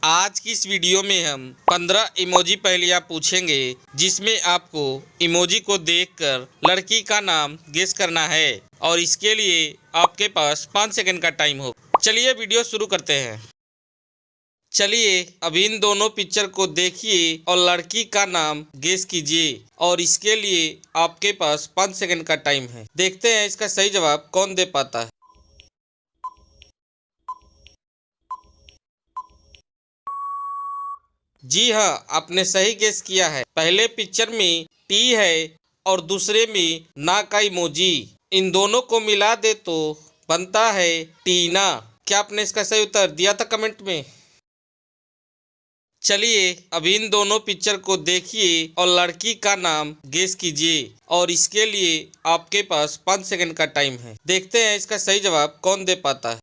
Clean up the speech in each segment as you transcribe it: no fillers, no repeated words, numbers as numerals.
आज की इस वीडियो में हम 15 इमोजी पहेलियाँ पूछेंगे, जिसमें आपको इमोजी को देखकर लड़की का नाम गेस करना है और इसके लिए आपके पास 5 सेकंड का टाइम हो। चलिए वीडियो शुरू करते हैं। चलिए अब इन दोनों पिक्चर को देखिए और लड़की का नाम गेस कीजिए और इसके लिए आपके पास 5 सेकंड का टाइम है। देखते हैं इसका सही जवाब कौन दे पाता है। जी हाँ, आपने सही गेस किया है। पहले पिक्चर में टी है और दूसरे में ना का इमोजी। इन दोनों को मिला दे तो बनता है टीना। क्या आपने इसका सही उत्तर दिया था कमेंट में? चलिए अब इन दोनों पिक्चर को देखिए और लड़की का नाम गेस कीजिए और इसके लिए आपके पास 5 सेकंड का टाइम है। देखते हैं इसका सही जवाब कौन दे पाता है।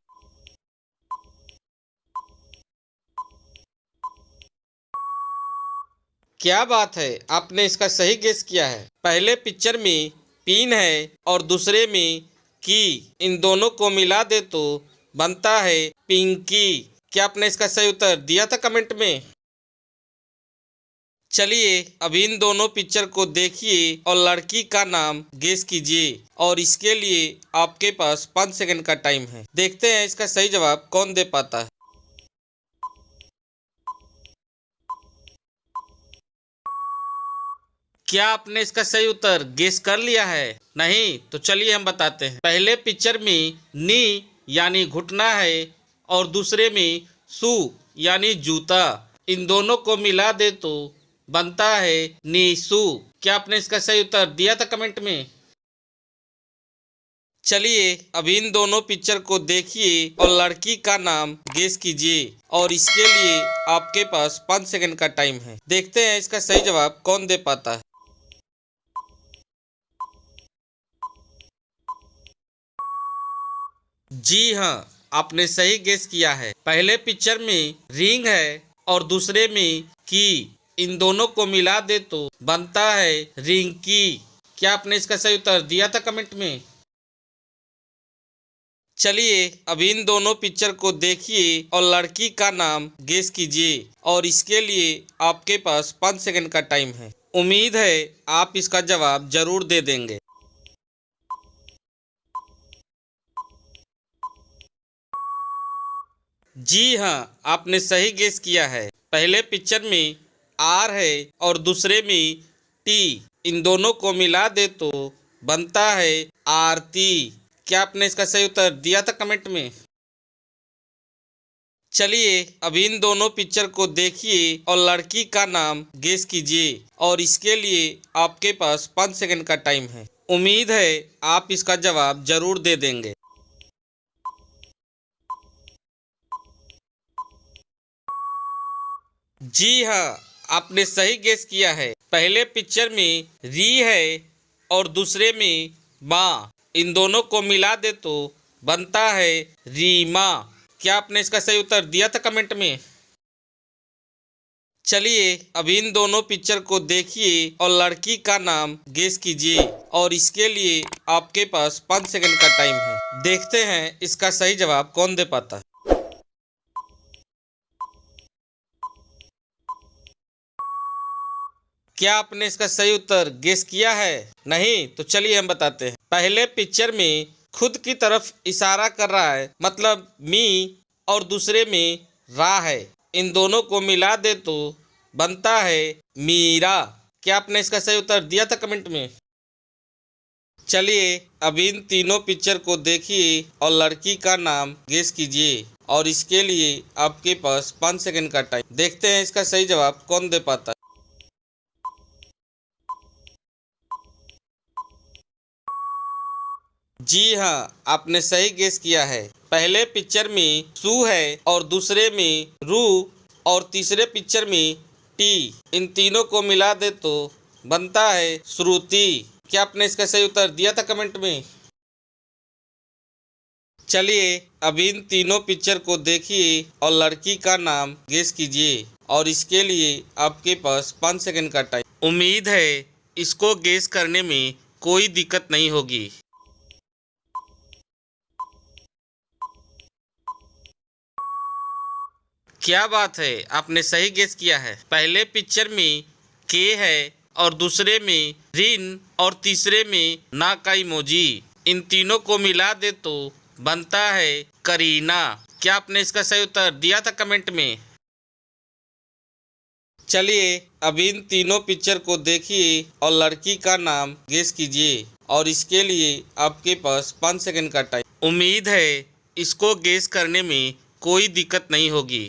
क्या बात है, आपने इसका सही गेस किया है। पहले पिक्चर में पिन है और दूसरे में की। इन दोनों को मिला दे तो बनता है पिंकी। क्या आपने इसका सही उत्तर दिया था कमेंट में? चलिए अब इन दोनों पिक्चर को देखिए और लड़की का नाम गेस कीजिए और इसके लिए आपके पास 5 सेकंड का टाइम है। देखते हैं इसका सही जवाब कौन दे पाता है। क्या आपने इसका सही उत्तर गेस कर लिया है? नहीं तो चलिए हम बताते हैं। पहले पिक्चर में नी यानी घुटना है और दूसरे में शू यानी जूता। इन दोनों को मिला दे तो बनता है नीसू। क्या आपने इसका सही उत्तर दिया था कमेंट में? चलिए अब इन दोनों पिक्चर को देखिए और लड़की का नाम गेस कीजिए और इसके लिए आपके पास 5 सेकंड का टाइम है। देखते हैं इसका सही जवाब कौन दे पाता है। जी हाँ, आपने सही गेस किया है। पहले पिक्चर में रिंग है और दूसरे में की। इन दोनों को मिला दे तो बनता है रिंकी। क्या आपने इसका सही उत्तर दिया था कमेंट में? चलिए अब इन दोनों पिक्चर को देखिए और लड़की का नाम गेस कीजिए और इसके लिए आपके पास 5 सेकंड का टाइम है। उम्मीद है आप इसका जवाब जरूर दे देंगे। जी हाँ, आपने सही गेस किया है। पहले पिक्चर में आर है और दूसरे में टी। इन दोनों को मिला दे तो बनता है आरती। क्या आपने इसका सही उत्तर दिया था कमेंट में? चलिए अब इन दोनों पिक्चर को देखिए और लड़की का नाम गेस कीजिए और इसके लिए आपके पास 5 सेकंड का टाइम है। उम्मीद है आप इसका जवाब जरूर दे देंगे। जी हाँ, आपने सही गेस किया है। पहले पिक्चर में री है और दूसरे में माँ। इन दोनों को मिला दे तो बनता है रीमा। क्या आपने इसका सही उत्तर दिया था कमेंट में? चलिए अब इन दोनों पिक्चर को देखिए और लड़की का नाम गेस कीजिए और इसके लिए आपके पास 5 सेकंड का टाइम है। देखते हैं इसका सही जवाब कौन दे पाता है। क्या आपने इसका सही उत्तर गेस किया है? नहीं तो चलिए हम बताते हैं। पहले पिक्चर में खुद की तरफ इशारा कर रहा है, मतलब मी, और दूसरे में रा है। इन दोनों को मिला दे तो बनता है मीरा। क्या आपने इसका सही उत्तर दिया था कमेंट में? चलिए अब इन तीनों पिक्चर को देखिए और लड़की का नाम गेस कीजिए और इसके लिए आपके पास 5 सेकंड का टाइम। देखते हैं इसका सही जवाब कौन दे पाता है। जी हाँ, आपने सही गेस किया है। पहले पिक्चर में सू है और दूसरे में रू और तीसरे पिक्चर में टी। इन तीनों को मिला दे तो बनता है श्रुति। क्या आपने इसका सही उत्तर दिया था कमेंट में? चलिए अब इन तीनों पिक्चर को देखिए और लड़की का नाम गेस कीजिए और इसके लिए आपके पास 5 सेकंड का टाइम। उम्मीद है इसको गेस करने में कोई दिक्कत नहीं होगी। क्या बात है, आपने सही गेस किया है। पहले पिक्चर में के है और दूसरे में रिन और तीसरे में ना का इमोजी। इन तीनों को मिला दे तो बनता है करीना। क्या आपने इसका सही उत्तर दिया था कमेंट में? चलिए अब इन तीनों पिक्चर को देखिए और लड़की का नाम गेस कीजिए और इसके लिए आपके पास 5 सेकंड का टाइम। उम्मीद है इसको गेस करने में कोई दिक्कत नहीं होगी।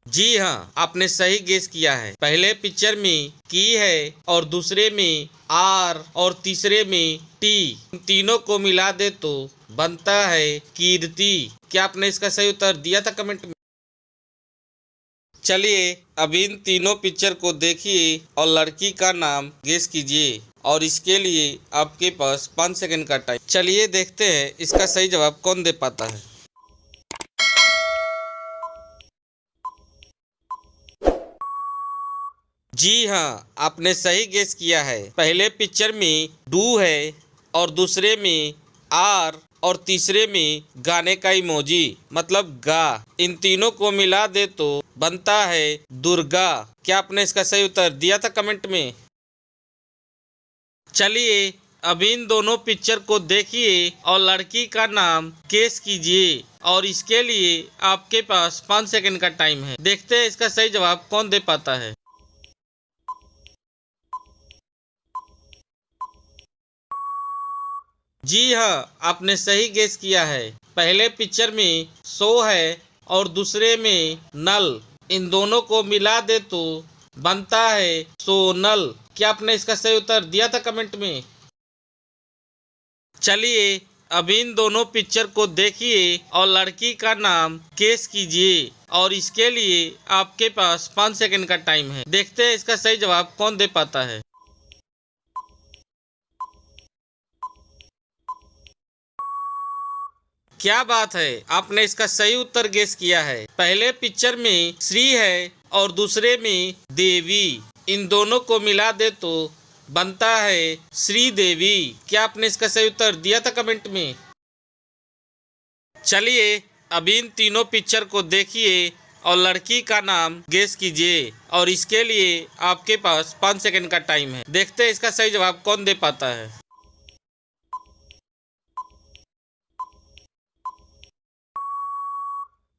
जी हाँ, आपने सही गेस किया है। पहले पिक्चर में की है और दूसरे में आर और तीसरे में टी। इन तीनों को मिला दे तो बनता है कीर्ति। क्या आपने इसका सही उत्तर दिया था कमेंट में? चलिए अब इन तीनों पिक्चर को देखिए और लड़की का नाम गेस कीजिए और इसके लिए आपके पास 5 सेकंड का टाइम। चलिए देखते हैं इसका सही जवाब कौन दे पाता है। जी हाँ, आपने सही गेस किया है। पहले पिक्चर में डू है और दूसरे में आर और तीसरे में गाने का इमोजी मतलब गा। इन तीनों को मिला दे तो बनता है दुर्गा। क्या आपने इसका सही उत्तर दिया था कमेंट में? चलिए अब इन दोनों पिक्चर को देखिए और लड़की का नाम गेस कीजिए और इसके लिए आपके पास 5 सेकंड का टाइम है। देखते हैं इसका सही जवाब कौन दे पाता है। जी हाँ, आपने सही गेस किया है। पहले पिक्चर में सो है और दूसरे में नल। इन दोनों को मिला दे तो बनता है सोनल। क्या आपने इसका सही उत्तर दिया था कमेंट में? चलिए अब इन दोनों पिक्चर को देखिए और लड़की का नाम गेस कीजिए और इसके लिए आपके पास 5 सेकंड का टाइम है। देखते हैं इसका सही जवाब कौन दे पाता है। क्या बात है, आपने इसका सही उत्तर गेस किया है। पहले पिक्चर में श्री है और दूसरे में देवी। इन दोनों को मिला दे तो बनता है श्री देवी। क्या आपने इसका सही उत्तर दिया था कमेंट में? चलिए अब इन तीनों पिक्चर को देखिए और लड़की का नाम गेस कीजिए और इसके लिए आपके पास 5 सेकंड का टाइम है। देखते हैं इसका सही जवाब कौन दे पाता है।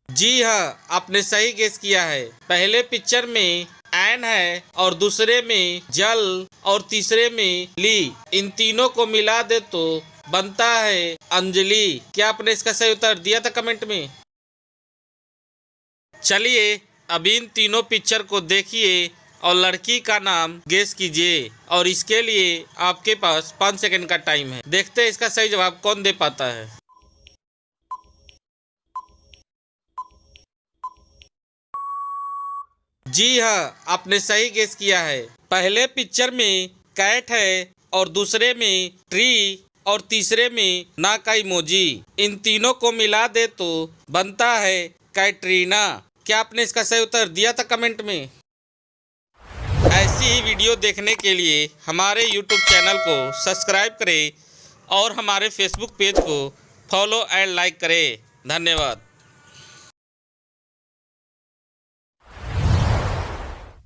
जी हाँ, आपने सही गेस किया है। पहले पिक्चर में एन है और दूसरे में जल और तीसरे में ली। इन तीनों को मिला दे तो बनता है अंजलि। क्या आपने इसका सही उत्तर दिया था कमेंट में? चलिए अब इन तीनों पिक्चर को देखिए और लड़की का नाम गेस कीजिए और इसके लिए आपके पास 5 सेकंड का टाइम है। देखते हैं इसका सही जवाब कौन दे पाता है। जी हाँ, आपने सही गेस किया है। पहले पिक्चर में कैट है और दूसरे में ट्री और तीसरे में ना का इमोजी। इन तीनों को मिला दे तो बनता है कैटरीना। क्या आपने इसका सही उत्तर दिया था कमेंट में? ऐसी ही वीडियो देखने के लिए हमारे YouTube चैनल को सब्सक्राइब करें और हमारे Facebook पेज को फॉलो एंड लाइक करें। धन्यवाद।